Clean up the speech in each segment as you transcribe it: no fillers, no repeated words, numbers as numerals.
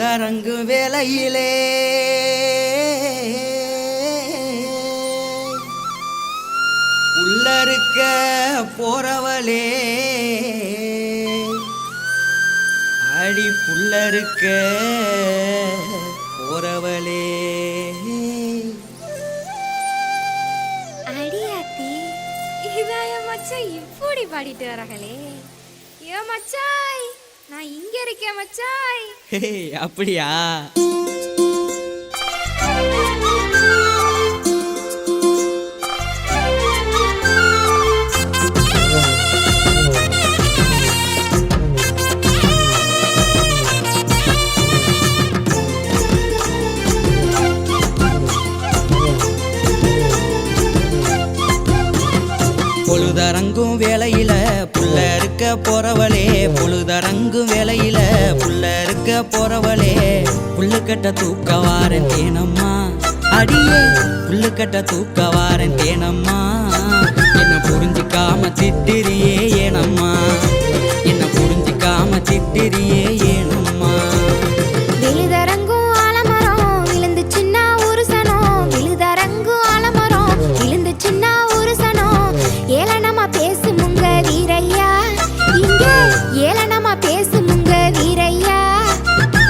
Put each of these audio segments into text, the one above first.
பொழுதரங்கு வேளையிலே உள்ளருக்க போறவளே அடி புல்லருக்க போறவளே அடியாத்தி இதாய மச்சான் இப்படி பாடிட்டு வராங்களே. ஏ மச்சாய், நான் இங்க இருக்கேன் மச்சாய். அப்படியா? பொழுதரங்கும் வேளையில புள்ள இருக்க போறவளே, பொழுதரங்கும் வேளையில புள்ள இருக்க போறவளே, புல்லுக்கட்ட தூக்க வாரன் தேனம்மா, அடியே புல்லுக்கட்ட தூக்க வாரன் தேனம்மா. என்ன புரிஞ்சுக்காம திட்டிரியே ஏனம்மா, என்ன புரிஞ்சுக்காம திட்டிரியே ஏனம்மா. விழுதரங்கும் ஆலமரம் விழுந்து சின்ன ஒரு சனம், விழுதரங்கும் ஆலமரம் விழுந்து சின்ன ஒரு சனம். ஏளனமா பேசுமுங்க வீரையா, இங்க ஏளனமா பேசுமுங்க வீரையா.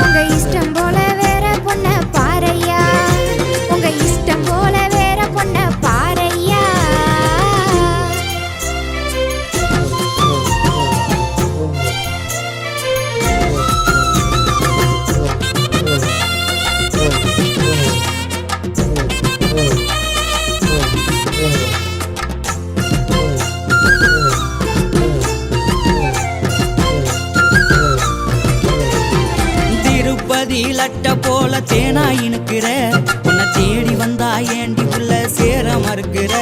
உங்க இஷ்டம் போல வேற பொண்ண பாரையா, உங்க இஷ்டம் போல வேற பொண்ண பாரையா. லட்ட போல தேனா இனுக்கிற, உன்னை தேடி வந்தா ஏண்டி புள்ள சேர மறுக்கிற.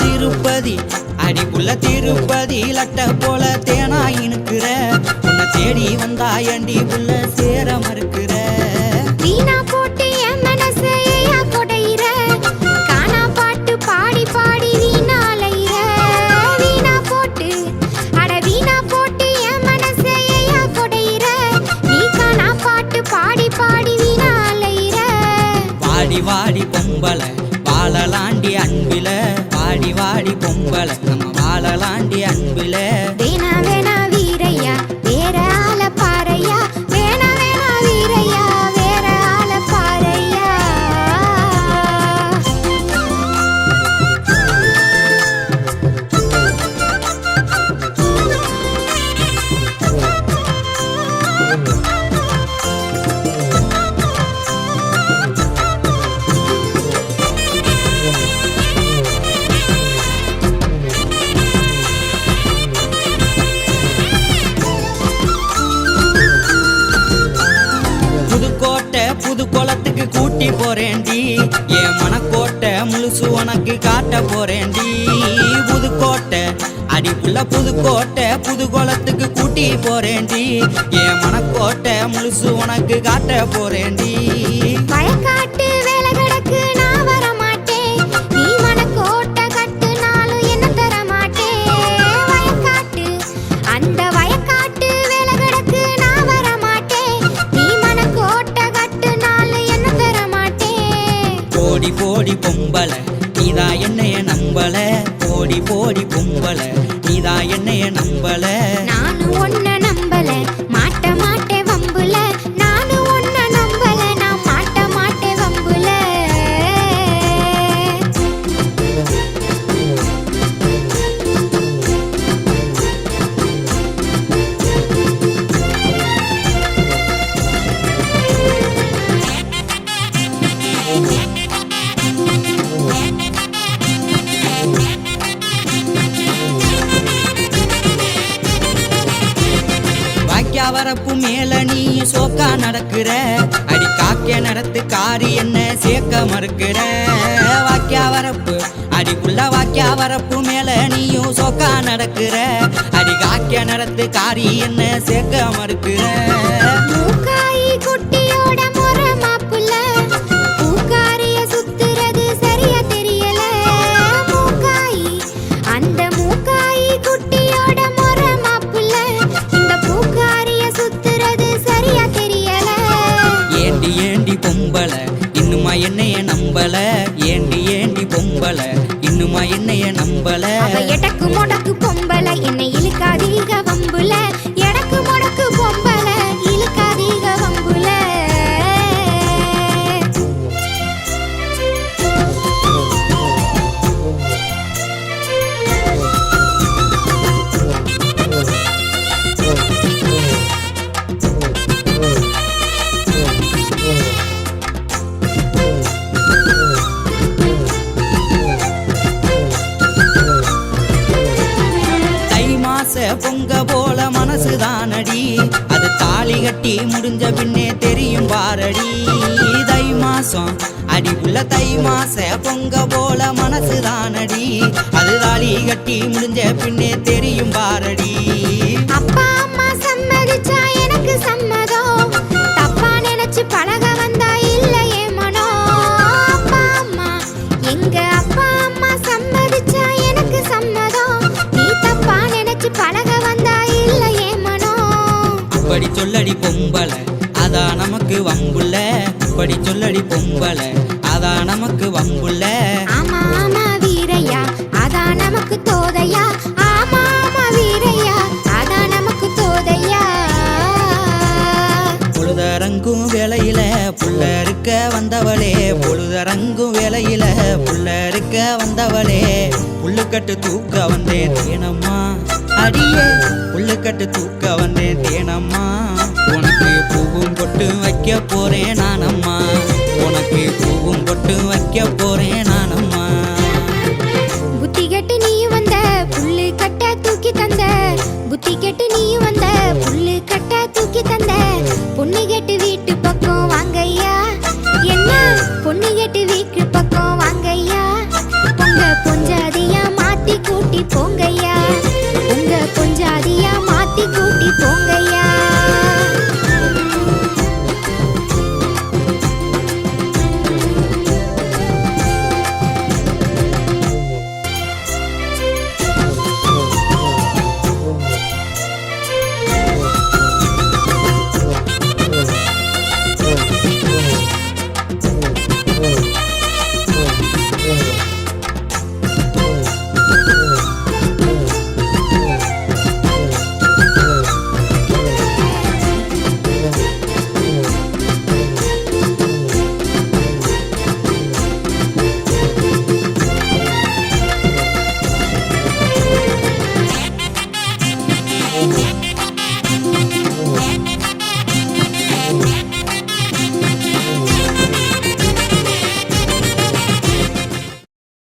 திருப்பதி அடி புள்ள திருப்பதி லட்ட போல தேனா இனுக்கிற, உன்னை தேடி வந்தா ஏண்டி புள்ள சேர மறுக்கிற. வீணா போட்டு என் மனசையா கொடையிற, காணா பாட்டு பாடி பாடி வீணாலையிற. வீணா போட்டு அட வீணா போட்டு என் மனசையா கொடையிற, நீ காணா பாட்டு பாடி பாடி வீணாலையிற. வாடி வாடி பொம்பள வாழலாண்டி அன்பில, வாடி வாடி பொம்பள நம்ம வாழலாண்டி அன்பில. வேணா வேணா வீரையா வேற ஆள பாரையா, வேணா வேணா வீரையா வேற ஆள பாரையா. புது குளத்துக்கு கூட்டி போறேன்டி, என் மனக்கோட்டை முழுசு உனக்கு காட்ட போறேன்டி. புதுக்கோட்டை அடி புள்ள புதுக்கோட்டை, புது குளத்துக்கு கூட்டி போறேன்டி, என் மனக்கோட்டை முழுசு உனக்கு காட்ட போறேன்டி. வயக்காட்டு வேலை கிடக்கு நான் வர மாட்டேன், நீ மனக்கோட்டை கட்டுனாலும் என்ன தர மாட்டேன். வயக்காட்டு அந்த வயக்காட்டு வேலை கிடக்கு நான் வர மாட்டேன், நீ மனக்கோட்டை கட்டுனாலும் என்ன தர மாட்டேன். போடி போடி பொம்பள நீதான் என்னைய நம்பல, போடி போடி பொம்பள நீதான் என்னைய நம்பல. நானும் ஒன்ன நம்பல மாட்ட மாட்டே வம்புல, நானும் ஒன்ன நம்பல நான் மாட்ட மாட்டே வம்புல. வரப்பு மேல நீ சோக்கா நடக்கிற, அடி காக்க நடத்து காரி என்ன சேர்க்க மறுக்கிற. வாக்கியா வரப்பு அடி புள்ள வாக்கியா வரப்பு மேல நீயும் சோக்கா நடக்கிற, அடி காக்க நடத்து காரி என்ன சேர்க்க மறுக்கிற. மூக்காயி குட்டியோட முறை மாப்புல, பூக்காரிய சுத்துறது சரியா தெரியல. மூக்காயி அந்த மூக்காயி குட்டியோட முறை மாப்புல, இந்த பூக்காரிய சுத்துறது சரியா தெரியல. பொம்பள இன்னுமா என்னைய நம்பல ஏண்டி ஏண்டி பொம்பள இன்னுமா என்னைய நம்பல அவ எடக்கு முடக்கு பொம்பள என்னை இழுக்காதீக வம்புல எடக்கு முடக்கு பொம்பள இழுக்காதீக வம்புல பொங்க போல மனசுதானடி அது தாலி கட்டி முடிஞ்ச பின்னே தெரியும் பாரடி தை மாசம் அடி உள்ள தை மாச பொங்க போல மனசுதானடி அது தாலி கட்டி முடிஞ்ச பின்னே தெரியும் பாரடி அப்பா அம்மா சம்மதிச்சா எனக்கு சம்மதம் தப்பா நினைச்சு பழக வந்தா இல்லையே மனோ அப்பா அம்மா எங்க அப்பா அம்மா சம்மதிச்சா எனக்கு சம்மதம் நீ தப்பா நினைச்சு பழக வந்தா இல்லையே மனோ அப்படி சொல்லடி பொம்பள அதா நமக்கு வம்புள்ள அப்படி சொல்லடி பொம்பள அதா நமக்கு வம்புள்ள ஆமா ஆமா வீரையா அதா நமக்கு தோதையா ஆமா ஆமா வீரையா அதா நமக்கு தோதையா பொழுதரங்கும் வேலையில புள்ள இருக்க வந்தவளே பொழுதரங்கும் வேலையில புள்ள இருக்க வந்தவளே புல்லுக்கட்டு தூக்க வந்தேன் தேனம்மா அடியே புல்லுக்கட்டு தூக்க வந்தேன் தேனம்மா உனக்கு பூவும் பொட்டு வைக்க போறேன் நானம்மா உனக்கு பூவும் பொட்டு வைக்க